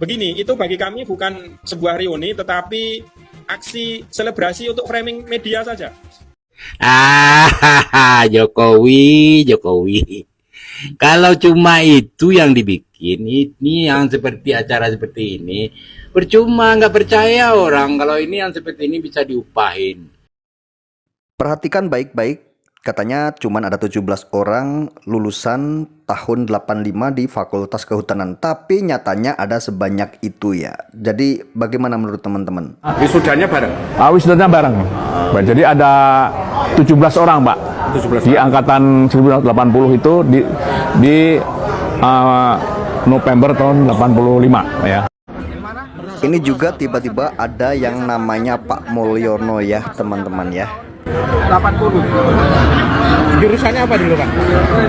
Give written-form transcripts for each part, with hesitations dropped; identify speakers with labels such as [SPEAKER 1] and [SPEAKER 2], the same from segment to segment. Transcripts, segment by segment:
[SPEAKER 1] Begini, itu bagi kami bukan sebuah reuni, tetapi aksi selebrasi untuk framing media saja.
[SPEAKER 2] Jokowi, Jokowi. Kalau cuma itu yang dibikin, ini yang seperti acara seperti ini, percuma nggak percaya orang kalau ini yang seperti ini bisa diupahin.
[SPEAKER 3] Perhatikan baik-baik, katanya cuma ada 17 orang lulusan tahun 85 di Fakultas Kehutanan, tapi nyatanya ada sebanyak itu ya. Jadi bagaimana menurut teman-teman?
[SPEAKER 4] Wisudanya bareng?
[SPEAKER 5] Wisudanya bareng. Jadi ada 17 orang, Pak.
[SPEAKER 4] 17
[SPEAKER 5] di angkatan 1980 itu di November tahun 85 ya.
[SPEAKER 3] Ini juga tiba-tiba ada yang namanya Pak Mulyono ya teman-teman ya.
[SPEAKER 6] 80.
[SPEAKER 4] Jurusannya apa dulu, Pak?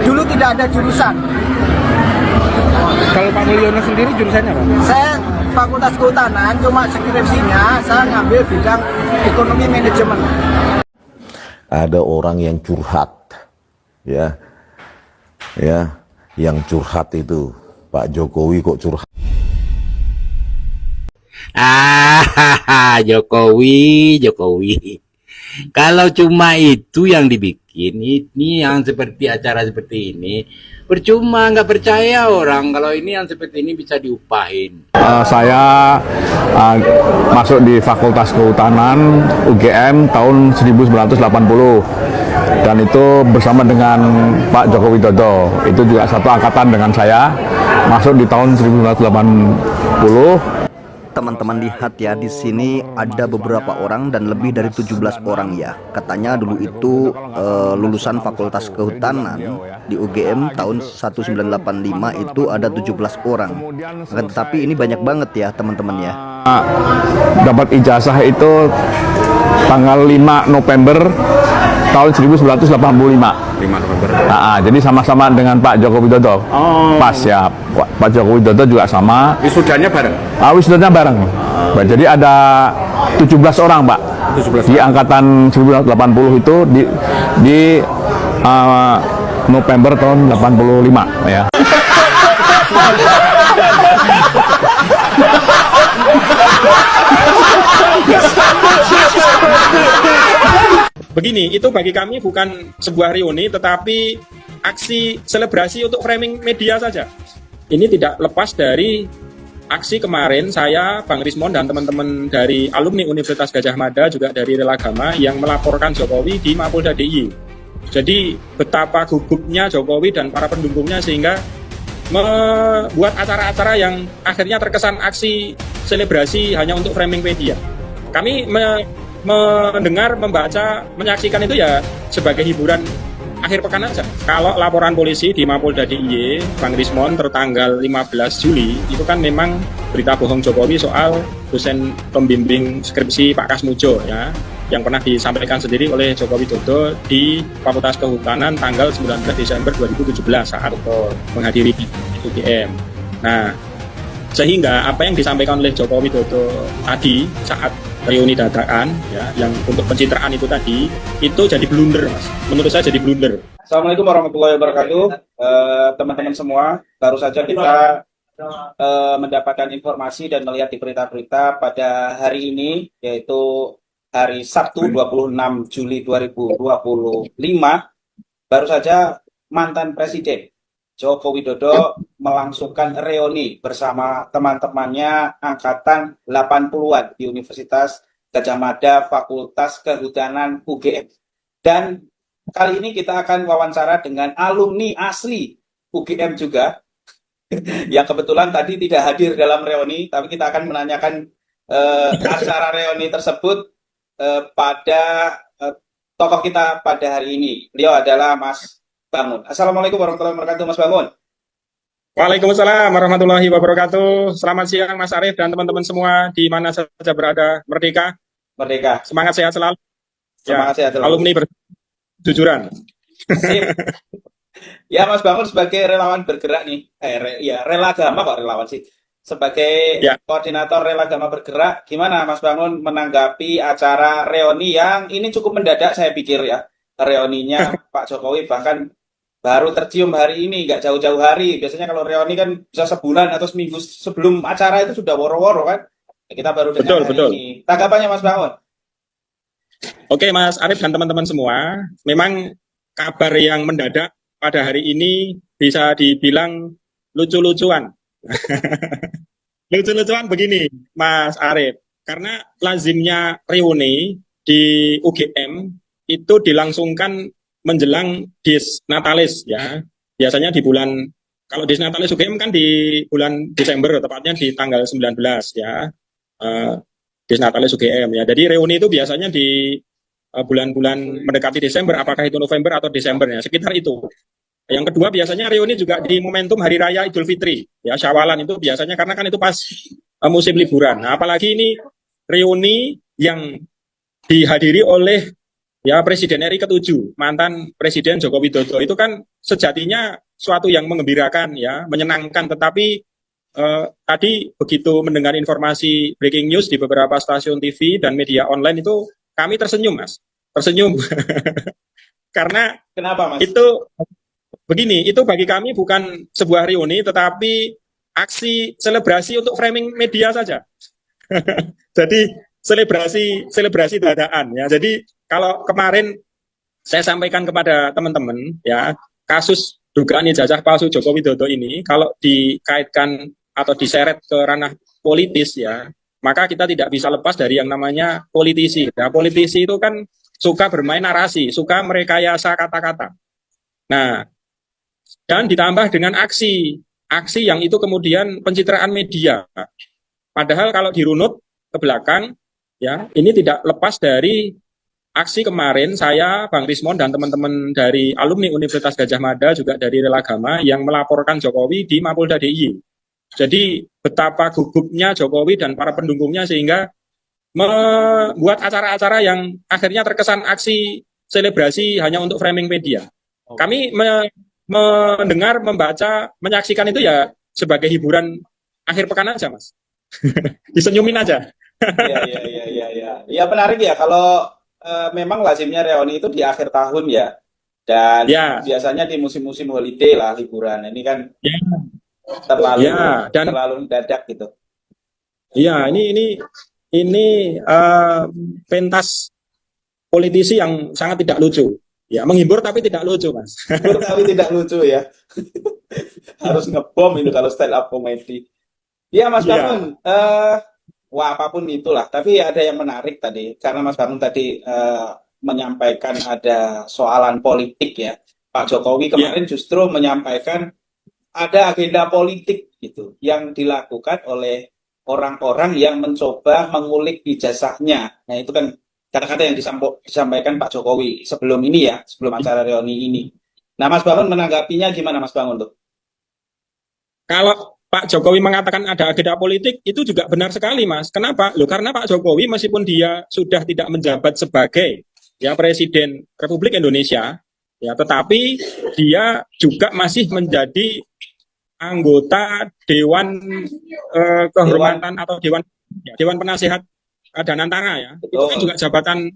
[SPEAKER 6] Dulu tidak ada jurusan.
[SPEAKER 4] Kalau Pak Mulyono sendiri jurusannya apa?
[SPEAKER 6] Saya Fakultas Kehutanan, cuma skripsinya saya ngambil bidang ekonomi manajemen.
[SPEAKER 7] Ada orang yang curhat, ya, yang curhat itu Pak Jokowi kok curhat.
[SPEAKER 2] Jokowi, Jokowi. Kalau cuma itu yang dibikin, ini yang seperti acara seperti ini, percuma nggak percaya orang kalau ini yang seperti ini bisa diupahin.
[SPEAKER 5] Saya masuk di Fakultas Kehutanan UGM tahun 1980 dan itu bersama dengan Pak Joko Widodo. Itu juga satu angkatan dengan saya, masuk di tahun 1980.
[SPEAKER 3] Teman-teman lihat ya, di sini ada beberapa orang dan lebih dari 17 orang ya. Katanya dulu itu lulusan Fakultas Kehutanan di UGM tahun 1985 itu ada 17 orang. Tetapi ini banyak banget ya teman-teman ya.
[SPEAKER 5] Dapat ijazah itu tanggal 5 November tahun 1985.
[SPEAKER 4] 5 November.
[SPEAKER 5] Jadi sama-sama dengan Pak Joko Widodo. Pas ya, Pak Joko Widodo juga sama.
[SPEAKER 4] Wisudanya bareng?
[SPEAKER 5] Wisudanya bareng. Jadi ada 17 orang, Pak.
[SPEAKER 4] 17
[SPEAKER 5] di angkatan 1980 itu di November tahun 85 ya.
[SPEAKER 1] Begini, itu bagi kami bukan sebuah reuni, tetapi aksi selebrasi untuk framing media saja. Ini tidak lepas dari aksi kemarin saya, Bang Rismon, dan teman-teman dari alumni Universitas Gadjah Mada, juga dari Relagama, yang melaporkan Jokowi di Mapolda DIY. Jadi betapa gugupnya Jokowi dan para pendukungnya sehingga membuat acara-acara yang akhirnya terkesan aksi selebrasi hanya untuk framing media. Kami mendengar, membaca, menyaksikan itu ya sebagai hiburan akhir pekan aja. Kalau laporan polisi di Mapolda DIY, Bang Rismon, tertanggal 15 Juli, itu kan memang berita bohong Jokowi soal dosen pembimbing skripsi Pak Kasmujo ya, yang pernah disampaikan sendiri oleh Joko Widodo di Fakultas Kehutanan tanggal 19 Desember 2017 saat menghadiri UGM. Nah, sehingga apa yang disampaikan oleh Joko Widodo tadi saat reuni dadakan ya, yang untuk pencitraan itu tadi, itu jadi blunder, Mas. Menurut saya jadi blunder.
[SPEAKER 8] Assalamualaikum warahmatullahi wabarakatuh. Teman-teman semua, baru saja kita mendapatkan informasi dan melihat di berita-berita pada hari ini, yaitu hari Sabtu 26 Juli 2025, baru saja mantan Presiden Joko Widodo melangsungkan reuni bersama teman-temannya angkatan 80-an di Universitas Gadjah Mada Fakultas Kehutanan UGM. Dan kali ini kita akan wawancara dengan alumni asli UGM juga yang kebetulan tadi tidak hadir dalam reuni, tapi kita akan menanyakan acara reuni tersebut pada tokoh kita pada hari ini. Beliau adalah Mas Bangun. Assalamualaikum warahmatullahi wabarakatuh, Mas Bangun.
[SPEAKER 1] Waalaikumsalam warahmatullahi wabarakatuh. Selamat siang Mas Arief dan teman-teman semua di mana saja berada. Merdeka.
[SPEAKER 8] Merdeka.
[SPEAKER 1] Semangat sehat selalu.
[SPEAKER 8] Semangat sehat selalu.
[SPEAKER 1] Alumni berjujuran.
[SPEAKER 8] Ya, Mas Bangun sebagai relawan bergerak nih. Relagama kok relawan sih. Sebagai koordinator Relagama bergerak, gimana Mas Bangun menanggapi acara reuni yang ini cukup mendadak saya pikir ya. Reuninya Pak Jokowi bahkan baru tercium hari ini, nggak jauh-jauh hari. Biasanya kalau reuni kan bisa sebulan atau seminggu sebelum acara itu sudah woro-woro kan. Kita baru dengar hari ini. Tanggapannya Mas Bangun?
[SPEAKER 1] Oke Mas Arief dan teman-teman semua, memang kabar yang mendadak pada hari ini bisa dibilang lucu-lucuan. Lucu-lucuan begini Mas Arief, karena lazimnya reuni di UGM itu dilangsungkan menjelang Disnatalis ya. Biasanya di bulan, kalau Disnatalis UGM kan di bulan Desember, tepatnya di tanggal 19 ya. Disnatalis UGM ya. Jadi reuni itu biasanya di bulan-bulan mendekati Desember, apakah itu November atau Desember ya, sekitar itu. Yang kedua biasanya reuni juga di momentum Hari Raya Idul Fitri ya, Syawalan itu biasanya, karena kan itu pas musim liburan. Nah, apalagi ini reuni yang dihadiri oleh ya Presiden RI ke-7, mantan Presiden Joko Widodo. Itu kan sejatinya suatu yang mengembirakan ya, menyenangkan, tetapi tadi begitu mendengar informasi breaking news di beberapa stasiun TV dan media online itu kami tersenyum Mas, tersenyum. Karena
[SPEAKER 8] Kenapa Mas?
[SPEAKER 1] itu begini, itu bagi kami bukan sebuah reuni tetapi aksi selebrasi untuk framing media saja. Jadi selebrasi dadaan ya. Jadi kalau kemarin saya sampaikan kepada teman-teman ya, kasus dugaan ijazah palsu Joko Widodo ini kalau dikaitkan atau diseret ke ranah politis ya, maka kita tidak bisa lepas dari yang namanya politisi. Nah, politisi itu kan suka bermain narasi, suka merekayasa kata-kata. Nah, dan ditambah dengan aksi yang itu kemudian pencitraan media. Padahal kalau dirunut ke belakang, ya ini tidak lepas dari aksi kemarin saya, Bang Rismon, dan teman-teman dari alumni Universitas Gadjah Mada, juga dari Relagama, yang melaporkan Jokowi di Mapolda DIY. Jadi betapa gugupnya Jokowi dan para pendukungnya sehingga membuat acara-acara yang akhirnya terkesan aksi selebrasi hanya untuk framing media. Kami mendengar, membaca, menyaksikan itu ya sebagai hiburan akhir pekan aja, Mas. Disenyumin aja.
[SPEAKER 8] Iya. Ya menarik ya kalau memang lazimnya reuni itu di akhir tahun ya. Dan biasanya di musim-musim holiday lah liburan. Ini kan terlalu mendadak gitu.
[SPEAKER 1] Iya, ini pentas politisi yang sangat tidak lucu. Ya, menghibur tapi tidak lucu, Mas.
[SPEAKER 8] Menghibur tapi tidak lucu ya. Harus ngebom itu kalau stand up comedy. Iya, Mas Bangun. Wah, apapun itulah. Tapi ada yang menarik tadi, karena Mas Bangun tadi menyampaikan ada soalan politik ya. Pak Jokowi kemarin justru menyampaikan ada agenda politik gitu yang dilakukan oleh orang-orang yang mencoba mengulik ijazahnya. Nah, itu kan kata-kata yang disampaikan Pak Jokowi sebelum ini ya, sebelum acara reuni ini. Nah, Mas Bangun menanggapinya gimana, Mas Bangun tuh?
[SPEAKER 1] Kalau Pak Jokowi mengatakan ada agenda politik, itu juga benar sekali, Mas. Kenapa? Loh, karena Pak Jokowi meskipun dia sudah tidak menjabat sebagai ya Presiden Republik Indonesia, ya, tetapi dia juga masih menjadi anggota Dewan Kehormatan atau Dewan Penasihat Danantara ya. Itu kan juga jabatan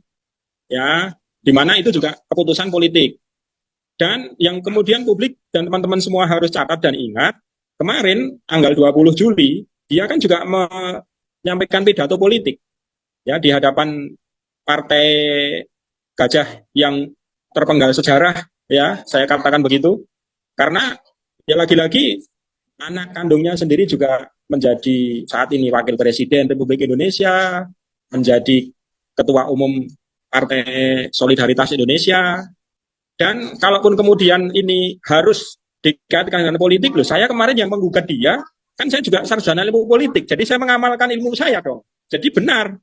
[SPEAKER 1] ya, di mana itu juga keputusan politik. Dan yang kemudian publik dan teman-teman semua harus catat dan ingat, kemarin tanggal 20 Juli dia kan juga menyampaikan pidato politik ya di hadapan Partai Gajah yang terpenggal sejarah ya, saya katakan begitu. Karena ya lagi-lagi anak kandungnya sendiri juga menjadi saat ini Wakil Presiden Republik Indonesia, menjadi Ketua Umum Partai Solidaritas Indonesia. Dan kalaupun kemudian ini harus dikaitkan dengan politik, loh, saya kemarin yang menggugat dia, kan saya juga sarjana ilmu politik, jadi saya mengamalkan ilmu saya dong. Jadi benar,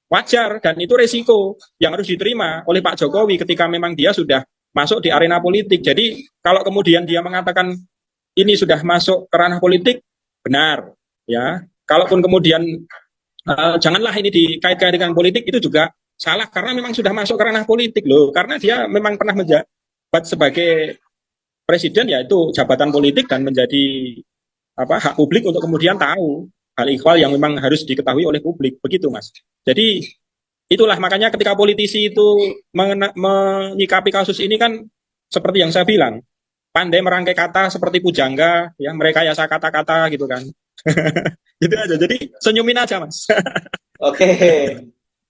[SPEAKER 1] wajar, dan itu resiko yang harus diterima oleh Pak Jokowi ketika memang dia sudah masuk di arena politik. Jadi kalau kemudian dia mengatakan ini sudah masuk ke ranah politik, benar. Ya, kalaupun kemudian janganlah ini dikait-kaitkan dengan politik, itu juga salah karena memang sudah masuk ke ranah politik loh. Karena dia memang pernah menjabat sebagai presiden, yaitu jabatan politik dan menjadi hak publik untuk kemudian tahu hal ikhwal yang memang harus diketahui oleh publik. Begitu, Mas. Jadi itulah makanya ketika politisi itu menyikapi kasus ini kan seperti yang saya bilang, pandai merangkai kata seperti pujangga, ya merekayasa kata-kata gitu kan. Gitu aja. Jadi senyumin aja Mas.
[SPEAKER 8] Oke.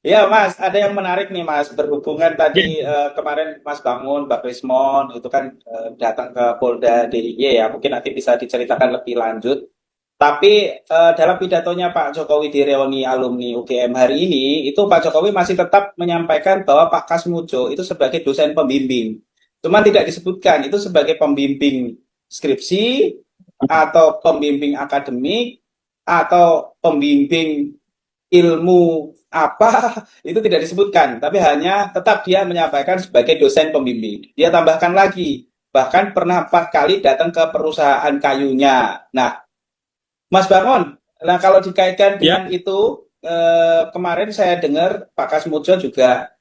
[SPEAKER 8] Ya Mas, ada yang menarik nih Mas, berhubungan tadi kemarin Mas Bangun, Pak Rismon itu kan datang ke Polda DIY ya, mungkin nanti bisa diceritakan lebih lanjut. Tapi dalam pidatonya Pak Jokowi di reuni alumni UGM hari ini, itu Pak Jokowi masih tetap menyampaikan bahwa Pak Kasmujo itu sebagai dosen pembimbing. Cuma tidak disebutkan itu sebagai pembimbing skripsi, atau pembimbing akademik, atau pembimbing ilmu apa, itu tidak disebutkan. Tapi hanya tetap dia menyampaikan sebagai dosen pembimbing. Dia tambahkan lagi, bahkan pernah 4 kali datang ke perusahaan kayunya. Nah, Mas Bangun, nah kalau dikaitkan dengan itu, kemarin saya dengar Pak Kasmujo juga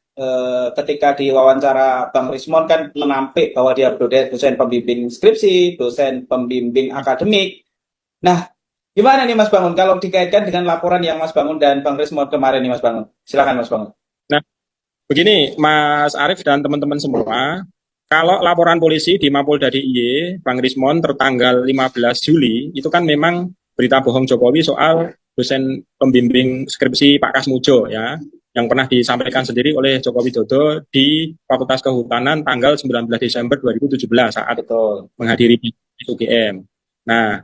[SPEAKER 8] ketika diwawancara Bang Rismon kan menampik bahwa dia dosen pembimbing skripsi, dosen pembimbing akademik. Nah, gimana nih Mas Bangun kalau dikaitkan dengan laporan yang Mas Bangun dan Bang Rismon kemarin nih Mas Bangun? Silakan Mas Bangun.
[SPEAKER 1] Nah, begini Mas Arief dan teman-teman semua, kalau laporan polisi di Mapolda DIY, Bang Rismon tertanggal 15 Juli, itu kan memang berita bohong Jokowi soal dosen pembimbing skripsi Pak Kasmujo ya, yang pernah disampaikan sendiri oleh Joko Widodo di Fakultas Kehutanan tanggal 19 Desember 2017 saat menghadiri UGM. Nah,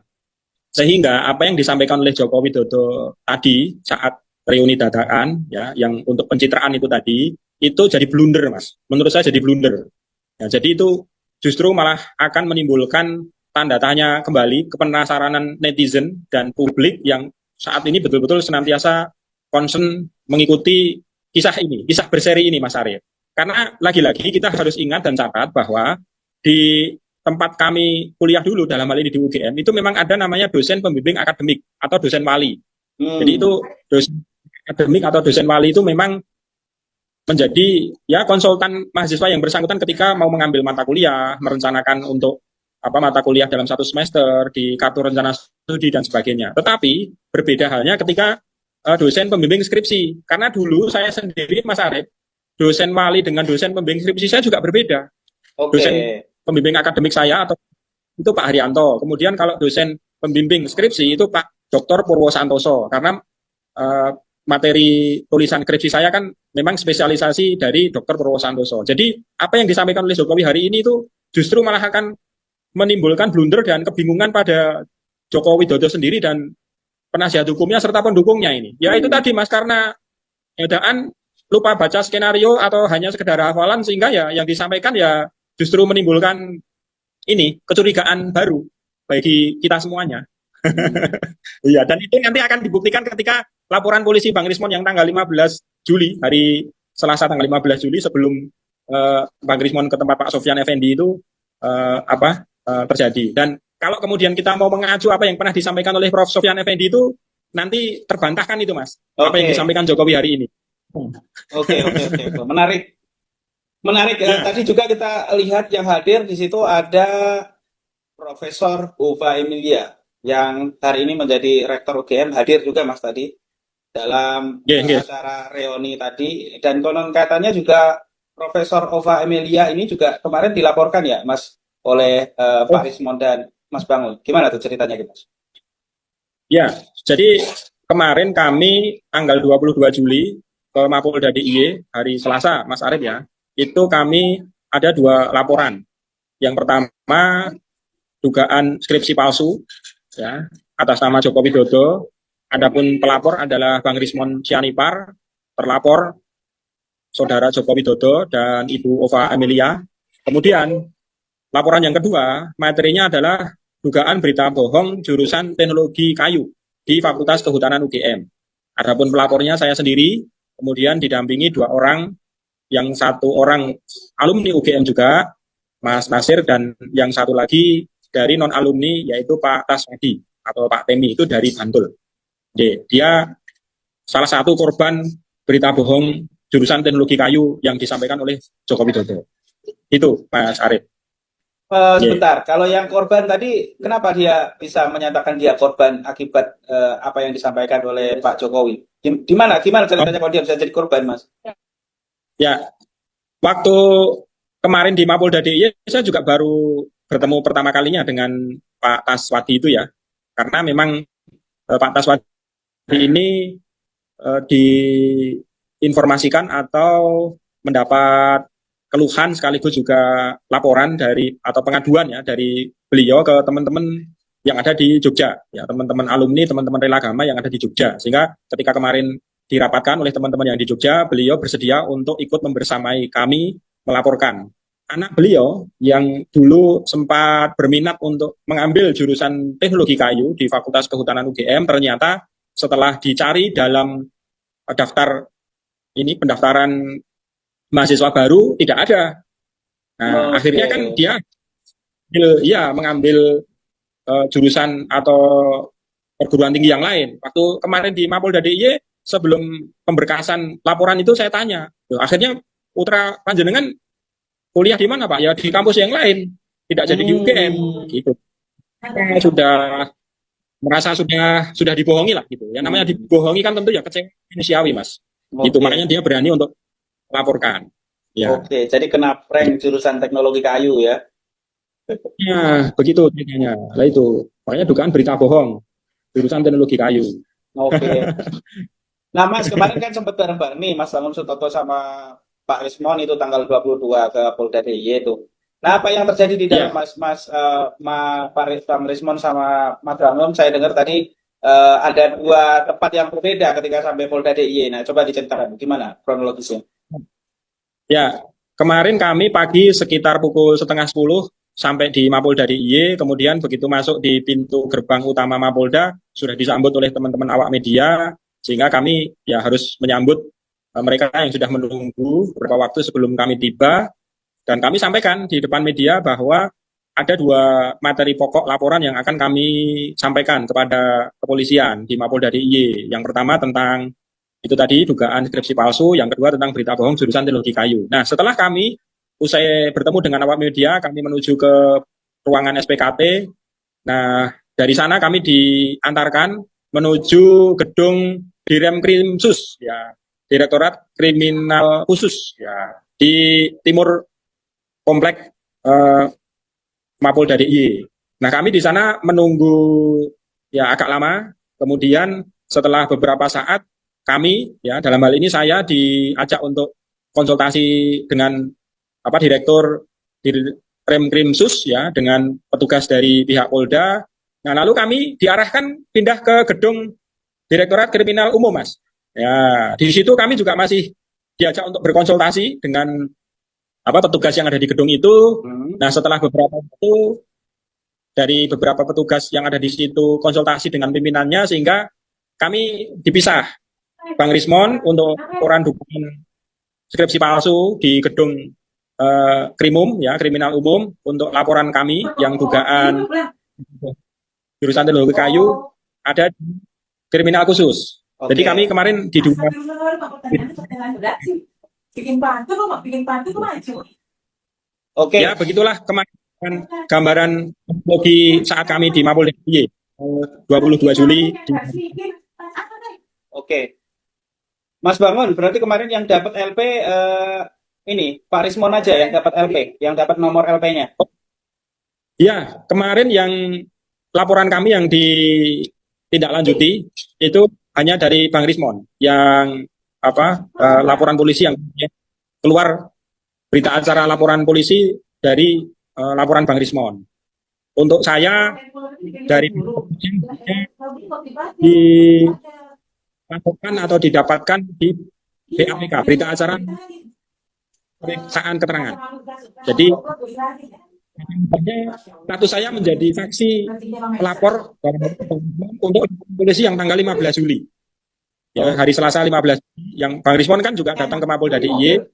[SPEAKER 1] sehingga apa yang disampaikan oleh Joko Widodo tadi saat reuni dadakan ya, yang untuk pencitraan itu tadi, itu jadi blunder Mas. Menurut saya jadi blunder. Ya, jadi itu justru malah akan menimbulkan tanda tanya kembali kepenasaranan netizen dan publik yang saat ini betul-betul senantiasa concern mengikuti kisah ini, kisah berseri ini Mas Arief. Karena lagi-lagi kita harus ingat dan catat bahwa di tempat kami kuliah dulu dalam hal ini di UGM itu memang ada namanya dosen pembimbing akademik atau dosen wali. Jadi itu dosen akademik atau dosen wali itu memang menjadi ya konsultan mahasiswa yang bersangkutan ketika mau mengambil mata kuliah, merencanakan untuk mata kuliah dalam 1 semester, di kartu rencana studi dan sebagainya. Tetapi berbeda halnya ketika dosen pembimbing skripsi. Karena dulu saya sendiri Mas Arief, dosen wali dengan dosen pembimbing skripsi saya juga berbeda. Dosen pembimbing akademik saya atau itu Pak Haryanto. Kemudian kalau dosen pembimbing skripsi itu Pak Dr. Purwo Santoso. Karena materi tulisan skripsi saya kan memang spesialisasi dari Dr. Purwo Santoso. Jadi apa yang disampaikan oleh Jokowi hari ini itu justru malah akan menimbulkan blunder dan kebingungan pada Joko Widodo sendiri dan penasihat hukumnya serta pendukungnya ini. Ya itu tadi Mas, karena jangan lupa baca skenario atau hanya sekedar hafalan sehingga ya yang disampaikan ya justru menimbulkan ini kecurigaan baru bagi kita semuanya. Iya, dan itu nanti akan dibuktikan ketika laporan polisi Bang Rismon yang tanggal 15 Juli, hari Selasa tanggal 15 Juli sebelum Bang Rismon ke tempat Pak Sofyan Effendi itu terjadi. Dan kalau kemudian kita mau mengacu apa yang pernah disampaikan oleh Prof. Sofyan Effendi itu nanti terbantahkan itu Mas, apa yang disampaikan Jokowi hari ini.
[SPEAKER 8] Oke. Menarik. Ya. Tadi juga kita lihat yang hadir di situ ada Profesor Uva Emilia yang hari ini menjadi rektor UGM, hadir juga Mas tadi dalam acara reuni tadi, dan konon katanya juga Profesor Uva Emilia ini juga kemarin dilaporkan ya Mas oleh Pak Rismon dan Mas Bangun. Gimana tuh ceritanya gitu Mas?
[SPEAKER 1] Ya, jadi kemarin kami tanggal 22 Juli ke Mapolda DIY hari Selasa Mas Arief ya, itu kami ada 2 laporan. Yang pertama dugaan skripsi palsu ya atas nama Joko Widodo. Adapun pelapor adalah Bang Rismon Sianipar, terlapor Saudara Joko Widodo dan Ibu Ova Amelia. Kemudian laporan yang kedua, materinya adalah dugaan berita bohong jurusan teknologi kayu di Fakultas Kehutanan UGM. Adapun pelapornya saya sendiri, kemudian didampingi 2 orang, yang 1 orang alumni UGM juga, Mas Nasir, dan yang 1 lagi dari non-alumni yaitu Pak Tasmedi atau Pak Temi, itu dari Bantul. Dia salah satu korban berita bohong jurusan teknologi kayu yang disampaikan oleh Joko Widodo. Itu Mas Arief.
[SPEAKER 8] Sebentar, kalau yang korban tadi, kenapa dia bisa menyatakan dia korban akibat apa yang disampaikan oleh Pak Jokowi? Gimana ceritanya kalau dia bisa jadi korban, Mas?
[SPEAKER 1] Ya, waktu kemarin di Mapolda DIY saya juga baru bertemu pertama kalinya dengan Pak Taswadi itu ya, karena memang Pak Taswadi ini diinformasikan atau mendapat keluhan sekaligus juga laporan dari atau pengaduan ya dari beliau ke teman-teman yang ada di Jogja, ya teman-teman alumni, teman-teman rela agama yang ada di Jogja. Sehingga ketika kemarin dirapatkan oleh teman-teman yang di Jogja, beliau bersedia untuk ikut membersamai kami melaporkan anak beliau yang dulu sempat berminat untuk mengambil jurusan teknologi kayu di Fakultas Kehutanan UGM, ternyata setelah dicari dalam daftar ini pendaftaran mahasiswa baru tidak ada. Nah, akhirnya kan dia mengambil jurusan atau perguruan tinggi yang lain. Waktu kemarin di Mapolda DIY sebelum pemberkasan laporan itu saya tanya, akhirnya putra panjenengan kuliah di mana Pak? Ya di kampus yang lain, tidak jadi di UGM gitu. Sudah merasa sudah dibohongi lah gitu. Yang namanya dibohongi kan tentu ya kecewa manusiawi Mas. Itu makanya dia berani untuk laporkan. Ya.
[SPEAKER 8] Oke, jadi kena prank jurusan teknologi kayu ya.
[SPEAKER 1] Ya, begitu ceritanya. Lah itu, makanya dugaan berita bohong. Jurusan teknologi kayu.
[SPEAKER 8] Oke. Nah, Mas, kemarin kan sempat bareng-bareng nih Mas Bangun Sutopo sama Pak Rismon itu tanggal 22 ke Polda DIY itu. Nah, apa yang terjadi di dalam Pak Rismon sama Mas Bangun? Saya dengar tadi ada dua tempat yang berbeda ketika sampai Polda DIY. Nah, coba diceritakan gimana kronologisnya.
[SPEAKER 1] Ya, kemarin kami pagi sekitar pukul 9:30 sampai di Mapolda DIY, kemudian begitu masuk di pintu gerbang utama Mapolda, sudah disambut oleh teman-teman awak media, sehingga kami ya harus menyambut mereka yang sudah menunggu beberapa waktu sebelum kami tiba, dan kami sampaikan di depan media bahwa ada dua materi pokok laporan yang akan kami sampaikan kepada kepolisian di Mapolda DIY. Yang pertama tentang itu tadi dugaan skripsi palsu, yang kedua tentang berita bohong jurusan teknologi kayu. Nah, setelah kami usai bertemu dengan awak media, kami menuju ke ruangan SPKT. Nah, dari sana kami diantarkan menuju gedung Diremkrimsus, ya, Direktorat Kriminal Khusus, ya, di timur komplek Mapolda DIY. Nah, kami di sana menunggu ya agak lama. Kemudian setelah beberapa saat kami, ya dalam hal ini saya diajak untuk konsultasi dengan Direktur Diremkrimsus ya dengan petugas dari pihak Polda. Nah, lalu kami diarahkan pindah ke gedung Direktorat Kriminal Umum, Mas. Ya, di situ kami juga masih diajak untuk berkonsultasi dengan petugas yang ada di gedung itu. Nah, setelah beberapa waktu dari beberapa petugas yang ada di situ konsultasi dengan pimpinannya, sehingga kami dipisah. Bang Rismon untuk laporan dugaan skripsi palsu di gedung Krimum ya, Kriminal Umum, untuk laporan kami yang dugaan jurusan teknologi kayu ada di Kriminal Khusus. Jadi kami kemarin di dua.
[SPEAKER 8] Oke.
[SPEAKER 1] Ya, begitulah kemarin gambaran kronologi saat kami di Mapolda DIY 22 Juli.
[SPEAKER 8] Oke. Mas Bangun, berarti kemarin yang dapat LP ini Pak Rismon aja yang dapat LP, yang dapat nomor LP-nya.
[SPEAKER 1] Ya, kemarin yang laporan kami yang ditindaklanjuti itu hanya dari Bang Rismon, yang laporan polisi yang keluar berita acara laporan polisi dari laporan Bang Rismon. Untuk saya dari dilakukan atau didapatkan di BAPK, berita acara pemeriksaan keterangan. Jadi status saya menjadi saksi pelapor untuk polisi yang tanggal 15 Juli. Ya, hari Selasa 15 Juli, yang Bang Rismon kan juga datang ke Mapolda DIY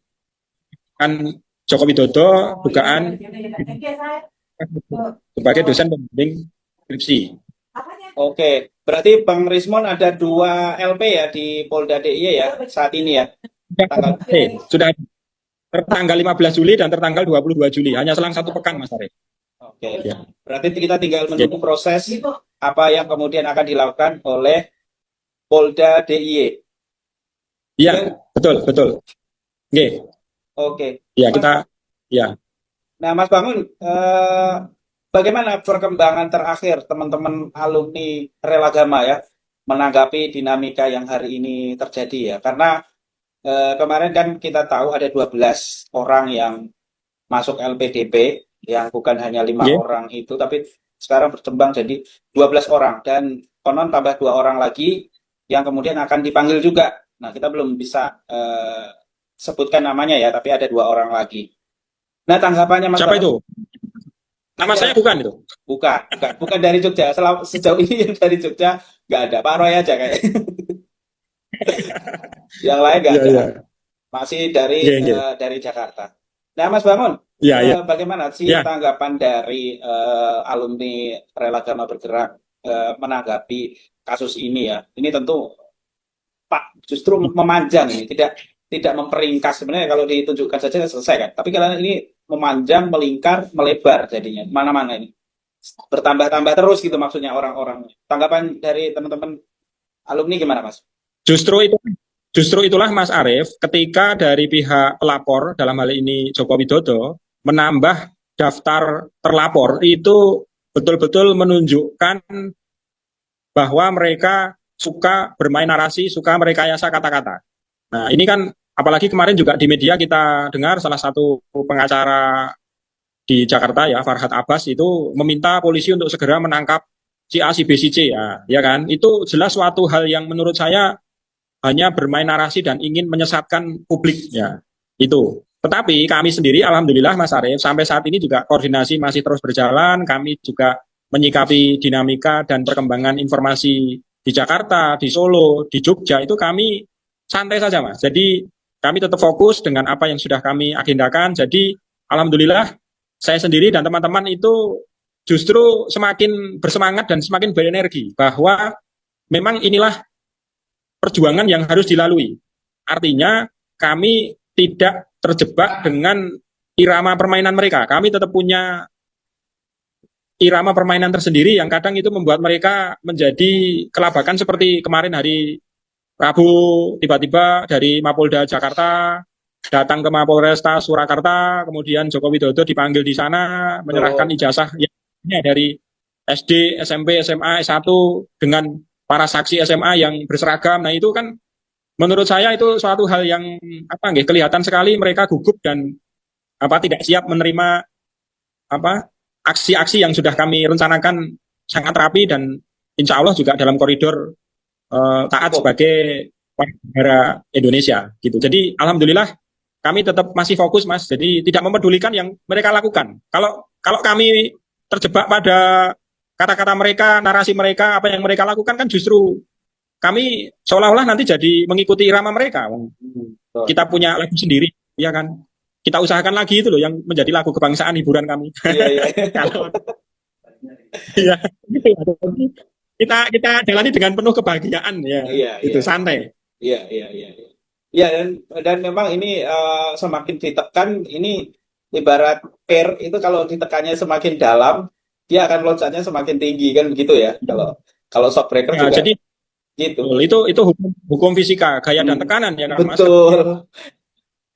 [SPEAKER 1] kan Joko Widodo dugaan sebagai dosen pembimbing skripsi.
[SPEAKER 8] Oke, berarti Bang Rismon ada 2 LP ya di Polda DIY ya saat ini ya?
[SPEAKER 1] Sudah tertanggal 15 Juli dan tertanggal 22 Juli, hanya selang 1 pekan Mas Arief.
[SPEAKER 8] Oke, ya. Berarti kita tinggal menunggu proses apa yang kemudian akan dilakukan oleh Polda DIY.
[SPEAKER 1] Iya, betul. Oke.
[SPEAKER 8] Oke.
[SPEAKER 1] Ya, kita ya.
[SPEAKER 8] Nah, Mas Bangun, bagaimana perkembangan terakhir teman-teman alumni Relagama ya menanggapi dinamika yang hari ini terjadi ya? Karena kemarin kan kita tahu ada 12 orang yang masuk LPDP, yang bukan hanya 5
[SPEAKER 1] Iya.
[SPEAKER 8] orang itu, tapi sekarang berkembang jadi 12 orang dan konon tambah 2 orang lagi yang kemudian akan dipanggil juga. Nah, kita belum bisa sebutkan namanya ya, tapi ada 2 orang lagi. Nah, tanggapannya Mas
[SPEAKER 1] Siapa
[SPEAKER 8] Bambang?
[SPEAKER 1] itu? Nama
[SPEAKER 8] Iya,
[SPEAKER 1] saya bukan itu.
[SPEAKER 8] bukan dari Jogja. Sejauh ini yang dari Jogja nggak ada. Pak Roy aja kayak. Yang lain nggak
[SPEAKER 1] Iya,
[SPEAKER 8] ada.
[SPEAKER 1] iya.
[SPEAKER 8] Masih dari
[SPEAKER 1] Iya, iya.
[SPEAKER 8] dari Jakarta. Nah, Mas Bangun,
[SPEAKER 1] Iya, iya.
[SPEAKER 8] bagaimana sih
[SPEAKER 1] Iya.
[SPEAKER 8] tanggapan dari alumni Relagama Bergerak menanggapi kasus ini ya? Ini tentu Pak justru memanjang ini, tidak memperingkas. Sebenarnya kalau ditunjukkan saja selesai kan. Tapi karena ini memanjang, melingkar, melebar jadinya mana-mana ini. Bertambah-tambah terus gitu maksudnya orang-orang. Tanggapan dari teman-teman alumni gimana, Mas?
[SPEAKER 1] Justru itulah Mas Arief, ketika dari pihak pelapor dalam hal ini Joko Widodo menambah daftar terlapor, itu betul-betul menunjukkan bahwa mereka suka bermain narasi, suka merekayasa kata-kata. Nah, ini kan apalagi kemarin juga di media kita dengar salah satu pengacara di Jakarta ya, Farhad Abbas itu meminta polisi untuk segera menangkap si A, si B, si C ya kan. Itu jelas suatu hal yang menurut saya hanya bermain narasi dan ingin menyesatkan publik ya. Itu. Tetapi kami sendiri alhamdulillah Mas Arief sampai saat ini juga koordinasi masih terus berjalan, kami juga menyikapi dinamika dan perkembangan informasi di Jakarta, di Solo, di Jogja itu kami santai saja Mas. Jadi kami tetap fokus dengan apa yang sudah kami agendakan. Jadi alhamdulillah saya sendiri dan teman-teman itu justru semakin bersemangat dan semakin berenergi bahwa memang inilah perjuangan yang harus dilalui. Artinya kami tidak terjebak dengan irama permainan mereka. Kami tetap punya irama permainan tersendiri yang kadang itu membuat mereka menjadi kelabakan seperti kemarin hari Rabu tiba-tiba dari Mapolda Jakarta datang ke Mapolresta Surakarta, kemudian Joko Widodo dipanggil di sana menyerahkan ijazah dari SD, SMP, SMA, S1 dengan para saksi SMA yang berseragam. Nah, itu kan menurut saya itu suatu hal yang kelihatan sekali mereka gugup dan tidak siap menerima aksi-aksi yang sudah kami rencanakan sangat rapi dan insya Allah juga dalam koridor taat sebagai warga negara Indonesia gitu. Jadi alhamdulillah kami tetap masih fokus Mas. Jadi tidak mempedulikan yang mereka lakukan. Kalau kami terjebak pada kata-kata mereka, narasi mereka, apa yang mereka lakukan kan justru kami seolah-olah nanti jadi mengikuti irama mereka. Kita punya lagu sendiri, ya kan? Kita usahakan lagi itu loh yang menjadi lagu kebangsaan hiburan kami.
[SPEAKER 8] Iya, iya.
[SPEAKER 1] Iya, gitu. Kita jalani dengan penuh kebahagiaan ya.
[SPEAKER 8] Iya,
[SPEAKER 1] itu
[SPEAKER 8] iya.
[SPEAKER 1] santai.
[SPEAKER 8] Iya, iya, iya. Ya, dan memang ini semakin ditekan, ini ibarat per itu kalau ditekannya semakin dalam, dia akan loncatnya semakin tinggi kan begitu ya. Kalau shock breaker
[SPEAKER 1] Ya,
[SPEAKER 8] juga
[SPEAKER 1] jadi
[SPEAKER 8] gitu.
[SPEAKER 1] itu hukum fisika, gaya dan tekanan ya kan Mas.
[SPEAKER 8] Betul.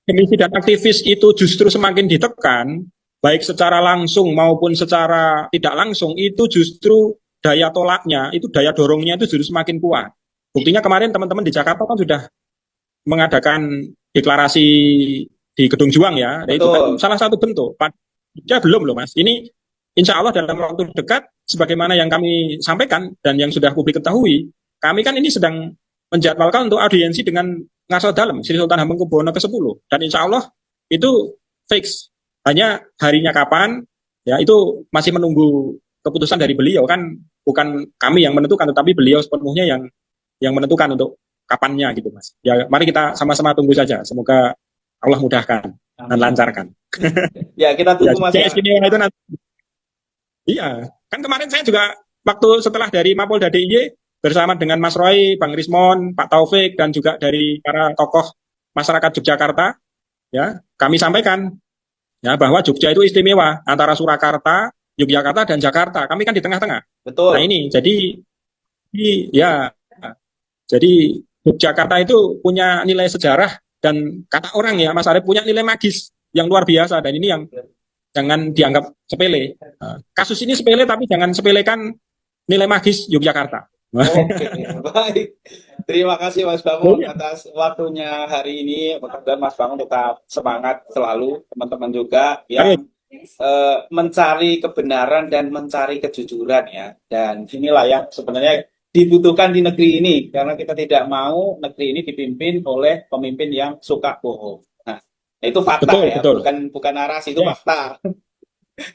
[SPEAKER 1] Akademisi dan aktivis itu justru semakin ditekan, baik secara langsung maupun secara tidak langsung, itu justru daya tolaknya, itu daya dorongnya itu justru semakin kuat. Buktinya kemarin teman-teman di Jakarta kan sudah mengadakan deklarasi di Gedung Juang ya. Nah, itu kan salah satu bentuk. Ya belum loh Mas. Ini insya Allah dalam waktu dekat, sebagaimana yang kami sampaikan dan yang sudah publik ketahui, kami kan ini sedang menjadwalkan untuk audiensi dengan Ngaso Dalem, Sri Sultan Hamengkubuwono ke-10. Dan insya Allah itu fix. Hanya harinya kapan, ya itu masih menunggu keputusan dari beliau kan, bukan kami yang menentukan, tetapi beliau sepenuhnya yang menentukan untuk kapannya gitu Mas. Ya mari kita sama-sama tunggu saja. Semoga Allah mudahkan dan lancarkan.
[SPEAKER 8] Ya kita tunggu Mas.
[SPEAKER 1] Ya, itu nanti. Iya, kan kemarin saya juga waktu setelah dari Mapolda DIY bersama dengan Mas Roy, Bang Rismon, Pak Taufik dan juga dari para tokoh masyarakat Yogyakarta, ya kami sampaikan ya bahwa Jogja itu istimewa antara Surakarta, Yogyakarta dan Jakarta. Kami kan di tengah-tengah.
[SPEAKER 8] Betul.
[SPEAKER 1] Nah ini jadi Yogyakarta itu punya nilai sejarah dan kata orang ya Mas Arief punya nilai magis yang luar biasa dan ini yang jangan dianggap sepele. Kasus ini sepele tapi jangan sepelekan nilai magis Yogyakarta.
[SPEAKER 8] Oke, baik. Terima kasih Mas Bangun atas waktunya hari ini. Mudah-mudahan Mas Bangun tetap semangat selalu, teman-teman juga yang mencari kebenaran dan mencari kejujuran ya. Dan inilah yang sebenarnya dibutuhkan di negeri ini, karena kita tidak mau negeri ini dipimpin oleh pemimpin yang suka bohong. Nah, itu fakta
[SPEAKER 1] Betul,
[SPEAKER 8] ya,
[SPEAKER 1] betul.
[SPEAKER 8] bukan narasi, itu
[SPEAKER 1] Ya.
[SPEAKER 8] fakta.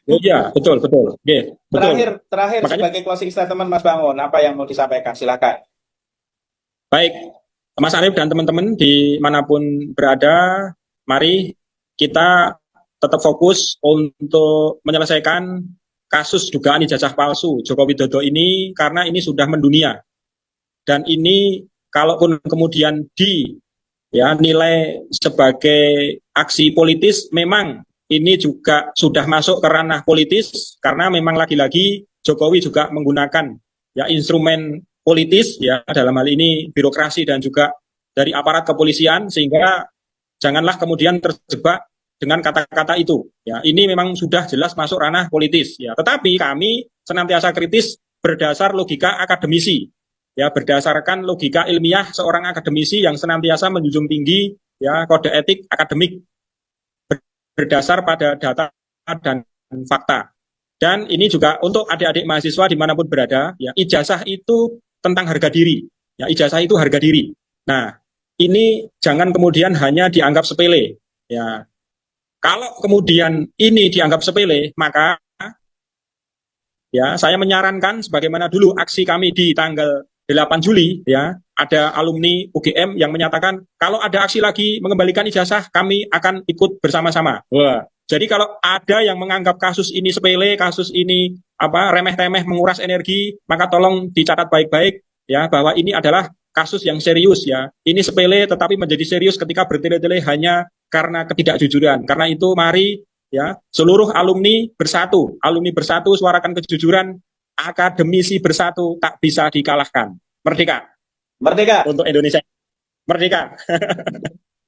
[SPEAKER 1] Oh iya, betul, betul. Oke, betul.
[SPEAKER 8] Terakhir
[SPEAKER 1] Makanya-
[SPEAKER 8] sebagai closing statement Mas Bangun, apa yang mau disampaikan? Silakan.
[SPEAKER 1] Baik, Mas Arief dan teman-teman dimanapun berada, mari kita tetap fokus untuk menyelesaikan kasus dugaan ijazah palsu Joko Widodo ini, karena ini sudah mendunia. Dan ini kalaupun kemudian nilai sebagai aksi politis, memang ini juga sudah masuk ke ranah politis, karena memang lagi-lagi Jokowi juga menggunakan instrumen politis dalam hal ini birokrasi dan juga dari aparat kepolisian, sehingga janganlah kemudian terjebak dengan kata-kata itu. Ini memang sudah jelas masuk ranah politis. Tetapi kami senantiasa kritis berdasar logika akademisi. Berdasarkan logika ilmiah seorang akademisi yang senantiasa menjunjung tinggi kode etik akademik berdasar pada data dan fakta. Dan ini juga untuk adik-adik mahasiswa dimanapun berada, ijazah itu tentang harga diri. Ijazah itu harga diri. Nah, ini jangan kemudian hanya dianggap sepele. Kalau kemudian ini dianggap sepele, maka saya menyarankan sebagaimana dulu aksi kami di tanggal 8 Juli, ada alumni UGM yang menyatakan kalau ada aksi lagi mengembalikan ijazah, kami akan ikut bersama-sama. Wah, jadi kalau ada yang menganggap kasus ini sepele, kasus ini remeh-temeh menguras energi, maka tolong dicatat baik-baik bahwa ini adalah kasus yang serius. Ini sepele tetapi menjadi serius ketika bertele-tele hanya karena ketidakjujuran. Karena itu mari seluruh alumni bersatu suarakan kejujuran, akademisi bersatu, tak bisa dikalahkan. Merdeka.
[SPEAKER 8] Merdeka.
[SPEAKER 1] Untuk Indonesia. Merdeka.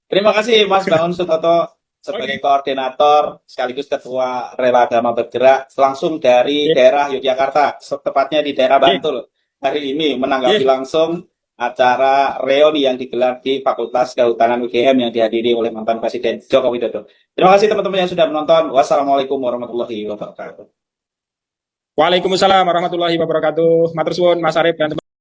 [SPEAKER 8] Terima kasih Mas Bangun Sutoto sebagai koordinator sekaligus ketua Rela Agama Bergerak langsung dari daerah Yogyakarta, tepatnya di daerah Bantul. Hari ini menanggapi langsung acara reuni yang digelar di Fakultas Kehutanan UGM yang dihadiri oleh mantan Presiden Joko Widodo. Terima kasih teman-teman yang sudah menonton. Wassalamualaikum warahmatullahi wabarakatuh.
[SPEAKER 1] Waalaikumsalam warahmatullahi wabarakatuh. Matur suwun Mas Arief dan teman-teman.